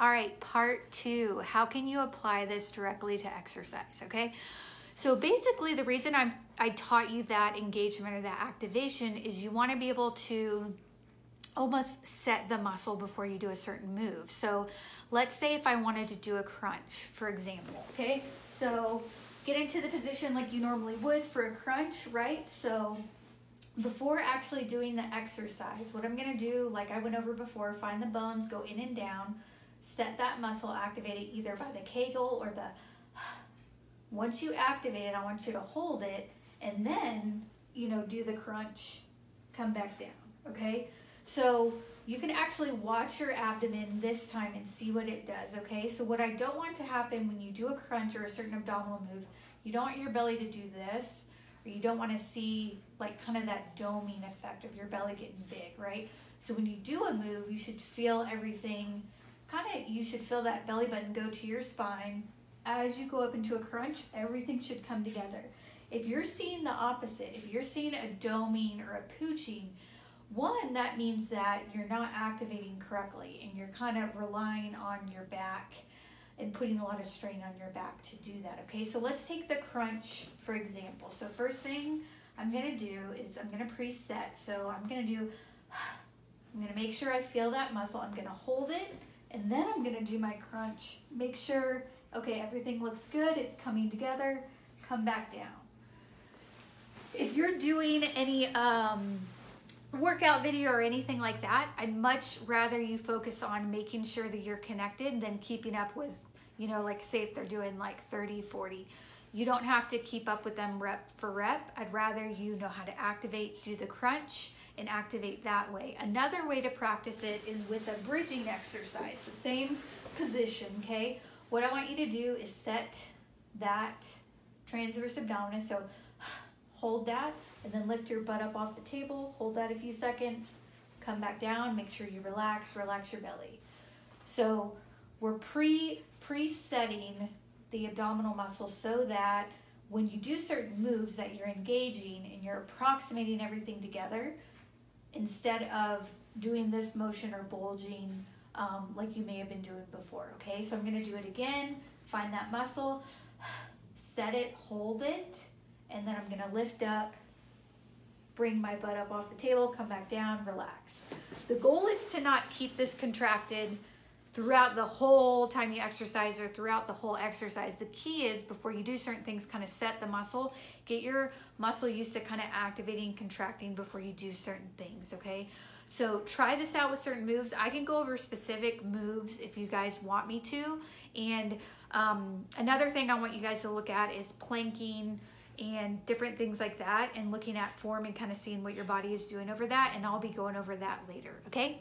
All right, part 2. How can you apply this directly to exercise, okay? So basically the reason I taught you that engagement or that activation is you want to be able to almost set the muscle before you do a certain move. So let's say if I wanted to do a crunch, for example, okay? So get into the position like you normally would for a crunch, right? So before actually doing the exercise, what I'm gonna do, like I went over before, find the bones, go in and down, set that muscle, activate it either by the Kegel or the, once you activate it, I want you to hold it and then, do the crunch, come back down, okay? So you can actually watch your abdomen this time and see what it does, okay? So what I don't want to happen when you do a crunch or a certain abdominal move, you don't want your belly to do this, or you don't want to see like kind of that doming effect of your belly getting big, right? So when you do a move, you should feel everything, you should feel that belly button go to your spine. As you go up into a crunch, everything should come together. If you're seeing the opposite, if you're seeing a doming or a pooching, one, that means that you're not activating correctly and you're kind of relying on your back and putting a lot of strain on your back to do that, okay? So let's take the crunch, for example. So first thing I'm gonna do is I'm gonna preset. So I'm gonna make sure I feel that muscle. I'm gonna hold it and then I'm gonna do my crunch. Make sure, okay, everything looks good, it's coming together, come back down. If you're doing any workout video or anything like that, I'd much rather you focus on making sure that you're connected than keeping up with, like say if they're doing like 30, 40. You don't have to keep up with them rep for rep. I'd rather you know how to activate, do the crunch, and activate that way. Another way to practice it is with a bridging exercise. So same position, okay? What I want you to do is set that transverse abdominis. So hold that and then lift your butt up off the table. Hold that a few seconds. Come back down. Make sure you relax your belly. So we're presetting the abdominal muscle so that when you do certain moves that you're engaging and you're approximating everything together instead of doing this motion or bulging like you may have been doing before, okay? So I'm going to do it again. Find that muscle, set it, hold it, and then I'm going to lift up, bring my butt up off the table, come back down, relax. The goal is to not keep this contracted throughout the whole time you exercise or throughout the whole exercise. The key is before you do certain things, kind of set the muscle, get your muscle used to kind of activating, contracting before you do certain things, okay? So try this out with certain moves. I can go over specific moves if you guys want me to. And another thing I want you guys to look at is planking and different things like that, and looking at form and kind of seeing what your body is doing over that. And I'll be going over that later, okay?